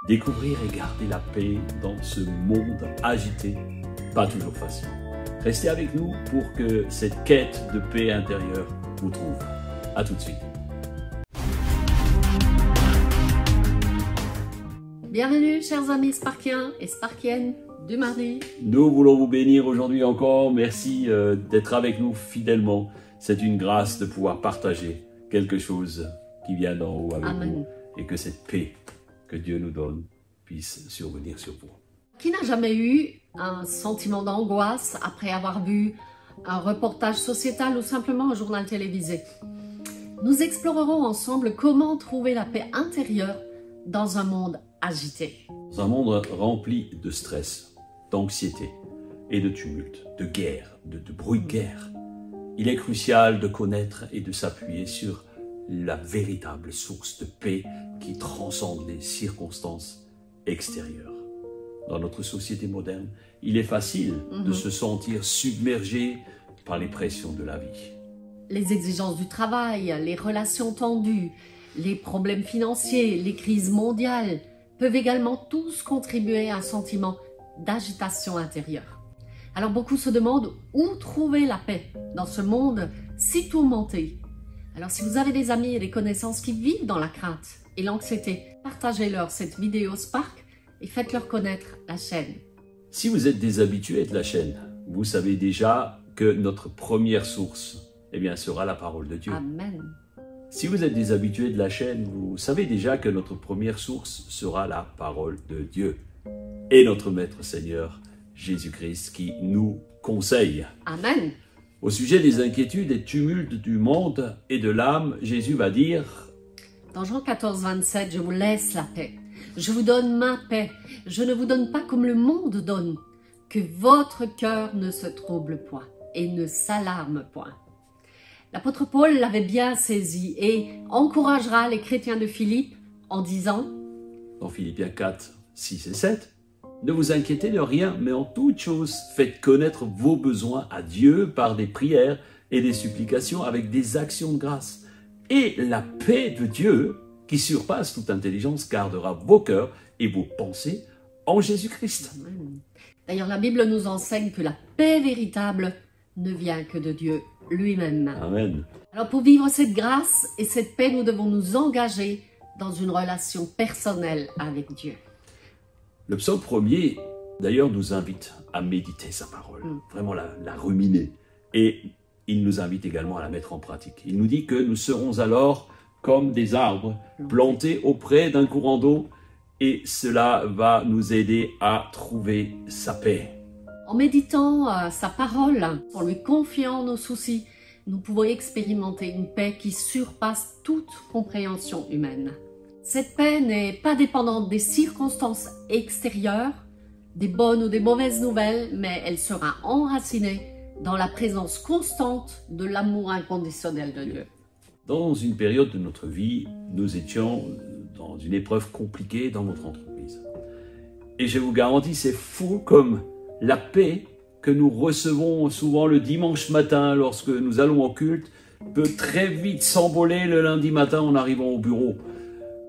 Découvrir et garder la paix dans ce monde agité, pas toujours facile. Restez avec nous pour que cette quête de paix intérieure vous trouve. À tout de suite. Bienvenue chers amis Sparkiens et Sparkiennes du mardi. Nous voulons vous bénir aujourd'hui encore. Merci d'être avec nous fidèlement. C'est une grâce de pouvoir partager quelque chose qui vient d'en haut avec vous. Et que cette paix que Dieu nous donne puisse survenir sur vous. Qui n'a jamais eu un sentiment d'angoisse après avoir vu un reportage sociétal ou simplement un journal télévisé? Nous explorerons ensemble comment trouver la paix intérieure dans un monde agité. Dans un monde rempli de stress, d'anxiété et de tumulte, de guerre, de bruit de guerre, il est crucial de connaître et de s'appuyer sur la véritable source de paix qui transcende les circonstances extérieures. Dans notre société moderne, il est facile de se sentir submergé par les pressions de la vie. Les exigences du travail, les relations tendues, les problèmes financiers, les crises mondiales peuvent également tous contribuer à un sentiment d'agitation intérieure. Alors beaucoup se demandent où trouver la paix dans ce monde si tourmenté. Alors si vous avez des amis et des connaissances qui vivent dans la crainte et l'anxiété, partagez-leur cette vidéo Spark et faites-leur connaître la chaîne. Si vous êtes des habitués de la chaîne, vous savez déjà que notre première source sera la parole de Dieu. Amen. Si vous êtes des habitués de la chaîne, vous savez déjà que notre première source sera la parole de Dieu et notre Maître Seigneur Jésus-Christ qui nous conseille. Amen. Au sujet des inquiétudes et tumultes du monde et de l'âme, Jésus va dire dans Jean 14, 27, je vous laisse la paix. Je vous donne ma paix. Je ne vous donne pas comme le monde donne. Que votre cœur ne se trouble point et ne s'alarme point. L'apôtre Paul l'avait bien saisi et encouragera les chrétiens de Philippe en disant dans Philippiens 4, 6 et 7, ne vous inquiétez de rien, mais en toute chose, faites connaître vos besoins à Dieu par des prières et des supplications avec des actions de grâce. Et la paix de Dieu, qui surpasse toute intelligence, gardera vos cœurs et vos pensées en Jésus-Christ. D'ailleurs, la Bible nous enseigne que la paix véritable ne vient que de Dieu lui-même. Amen. Alors pour vivre cette grâce et cette paix, nous devons nous engager dans une relation personnelle avec Dieu. Le psaume 1er, d'ailleurs, nous invite à méditer sa parole, vraiment la ruminer. Et il nous invite également à la mettre en pratique. Il nous dit que nous serons alors comme des arbres plantés auprès d'un courant d'eau et cela va nous aider à trouver sa paix. En méditant sa parole, en lui confiant nos soucis, nous pouvons expérimenter une paix qui surpasse toute compréhension humaine. Cette paix n'est pas dépendante des circonstances extérieures, des bonnes ou des mauvaises nouvelles, mais elle sera enracinée dans la présence constante de l'amour inconditionnel de Dieu. Dans une période de notre vie, nous étions dans une épreuve compliquée dans notre entreprise. Et je vous garantis, c'est fou comme la paix que nous recevons souvent le dimanche matin lorsque nous allons au culte peut très vite s'envoler le lundi matin en arrivant au bureau.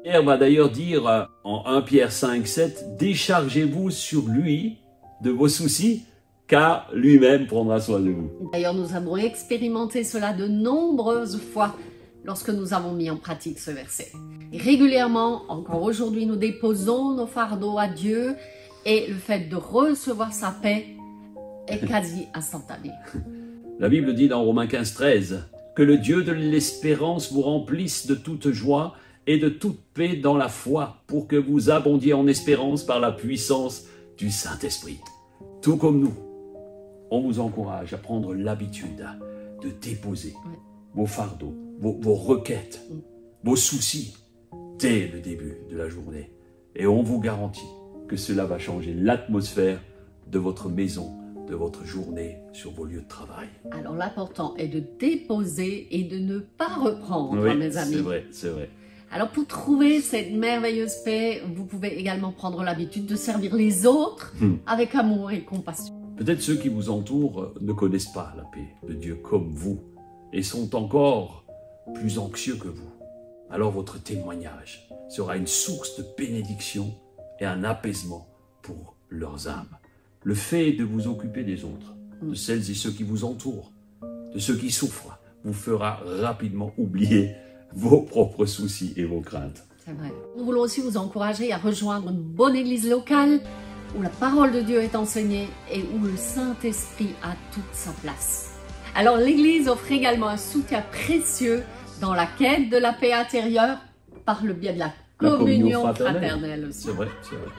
Pierre va d'ailleurs dire en 1 Pierre 5, 7, « Déchargez-vous sur lui de vos soucis, car lui-même prendra soin de vous. » D'ailleurs, nous avons expérimenté cela de nombreuses fois lorsque nous avons mis en pratique ce verset. Et régulièrement, encore aujourd'hui, nous déposons nos fardeaux à Dieu et le fait de recevoir sa paix est quasi instantané. La Bible dit dans Romains 15, 13, « Que le Dieu de l'espérance vous remplisse de toute joie et de toute paix dans la foi, pour que vous abondiez en espérance par la puissance du Saint-Esprit. » Tout comme nous, on vous encourage à prendre l'habitude de déposer vos fardeaux, vos requêtes, vos soucis dès le début de la journée. Et on vous garantit que cela va changer l'atmosphère de votre maison, de votre journée sur vos lieux de travail. Alors l'important est de déposer et de ne pas reprendre, mes amis. C'est vrai, c'est vrai. Alors pour trouver cette merveilleuse paix, vous pouvez également prendre l'habitude de servir les autres avec amour et compassion. Peut-être ceux qui vous entourent ne connaissent pas la paix de Dieu comme vous et sont encore plus anxieux que vous. Alors votre témoignage sera une source de bénédiction et un apaisement pour leurs âmes. Le fait de vous occuper des autres, de celles et ceux qui vous entourent, de ceux qui souffrent, vous fera rapidement oublier vos propres soucis et vos craintes. C'est vrai. Nous voulons aussi vous encourager à rejoindre une bonne église locale où la parole de Dieu est enseignée et où le Saint-Esprit a toute sa place. Alors l'église offre également un soutien précieux dans la quête de la paix intérieure par le biais de la communion fraternelle aussi. C'est vrai, c'est vrai.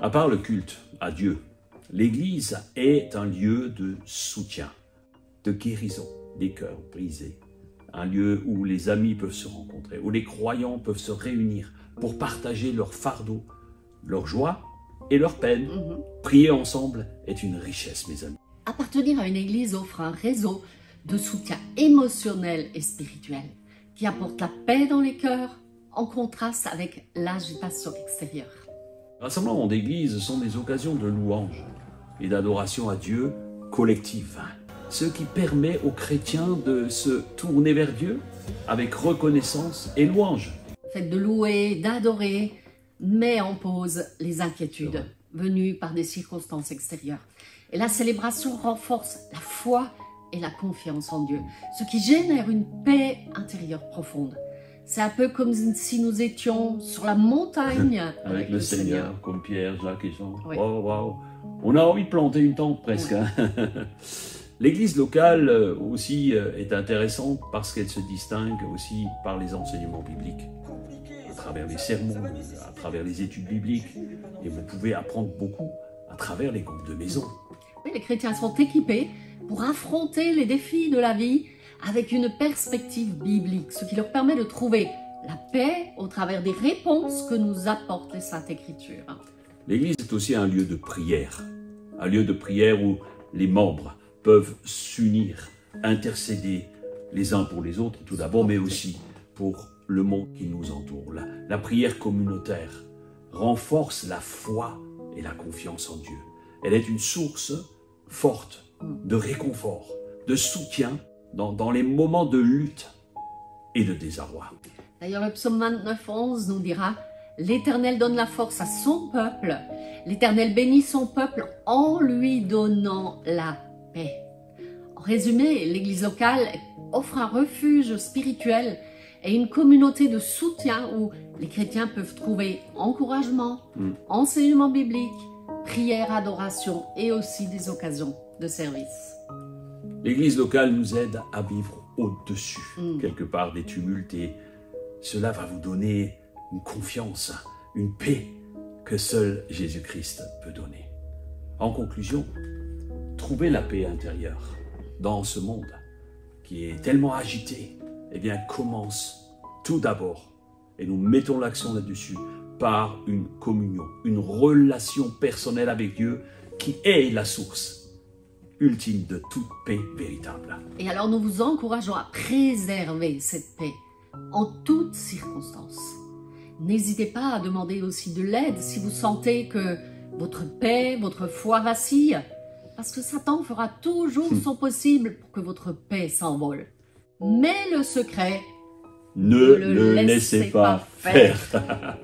À part le culte à Dieu, l'église est un lieu de soutien, de guérison des cœurs brisés. Un lieu où les amis peuvent se rencontrer, où les croyants peuvent se réunir pour partager leurs fardeaux, leurs joies et leurs peines. Prier ensemble est une richesse, mes amis. Appartenir à une église offre un réseau de soutien émotionnel et spirituel qui apporte la paix dans les cœurs en contraste avec l'agitation extérieure. Les rassemblements d'église sont des occasions de louange et d'adoration à Dieu collective, ce qui permet aux chrétiens de se tourner vers Dieu avec reconnaissance et louange. Le fait de louer, d'adorer, met en pause les inquiétudes venues par des circonstances extérieures. Et la célébration renforce la foi et la confiance en Dieu, ce qui génère une paix intérieure profonde. C'est un peu comme si nous étions sur la montagne avec le Seigneur, comme Pierre, Jacques et Jean. Oui. Wow, wow. On a envie de planter une tente presque. Oui. L'église locale aussi est intéressante parce qu'elle se distingue aussi par les enseignements bibliques. À travers les sermons, à travers les études bibliques. Et vous pouvez apprendre beaucoup à travers les groupes de maison. Oui, les chrétiens sont équipés pour affronter les défis de la vie avec une perspective biblique, ce qui leur permet de trouver la paix au travers des réponses que nous apportent les Saintes Écritures. L'église est aussi un lieu de prière où les membres peuvent s'unir, intercéder les uns pour les autres tout d'abord, mais aussi pour le monde qui nous entoure. La prière communautaire renforce la foi et la confiance en Dieu. Elle est une source forte de réconfort, de soutien dans les moments de lutte et de désarroi. D'ailleurs, le psaume 29:11 nous dira « L'Éternel donne la force à son peuple, l'Éternel bénit son peuple en lui donnant la paix. » En résumé, l'église locale offre un refuge spirituel et une communauté de soutien où les chrétiens peuvent trouver encouragement, enseignement biblique, prière, adoration et aussi des occasions de service. L'église locale nous aide à vivre au-dessus, quelque part, des tumultes, et cela va vous donner une confiance, une paix que seul Jésus-Christ peut donner. En conclusion, trouver la paix intérieure dans ce monde qui est tellement agité, eh bien, commence tout d'abord, et nous mettons l'accent là-dessus, par une communion, une relation personnelle avec Dieu qui est la source ultime de toute paix véritable. Et alors nous vous encourageons à préserver cette paix en toutes circonstances. N'hésitez pas à demander aussi de l'aide si vous sentez que votre paix, votre foi vacille, parce que Satan fera toujours son possible pour que votre paix s'envole. Mais le secret, ne le laissez pas faire.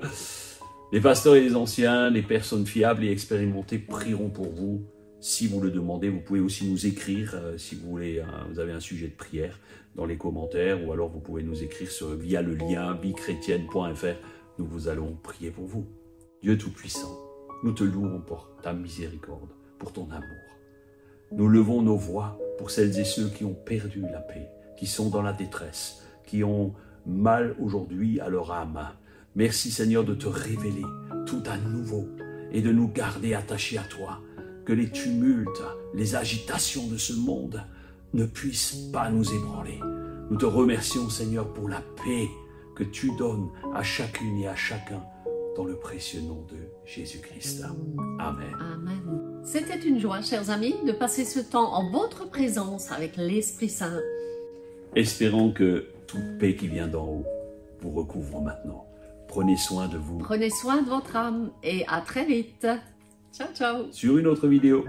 Les pasteurs et les anciens, les personnes fiables et expérimentées prieront pour vous. Si vous le demandez, vous pouvez aussi nous écrire si vous voulez, vous avez un sujet de prière dans les commentaires, ou alors vous pouvez nous écrire via le lien viechrétienne.fr. Nous vous allons prier pour vous. Dieu Tout-Puissant, nous te louons pour ta miséricorde, pour ton amour. Nous levons nos voix pour celles et ceux qui ont perdu la paix, qui sont dans la détresse, qui ont mal aujourd'hui à leur âme. Merci Seigneur de te révéler tout à nouveau et de nous garder attachés à toi. Que les tumultes, les agitations de ce monde ne puissent pas nous ébranler. Nous te remercions Seigneur pour la paix que tu donnes à chacune et à chacun dans le précieux nom de Jésus-Christ. Amen. Amen. C'était une joie, chers amis, de passer ce temps en votre présence avec l'Esprit Saint. Espérons que toute paix qui vient d'en haut vous recouvre maintenant. Prenez soin de vous. Prenez soin de votre âme et à très vite. Ciao, ciao. Sur une autre vidéo.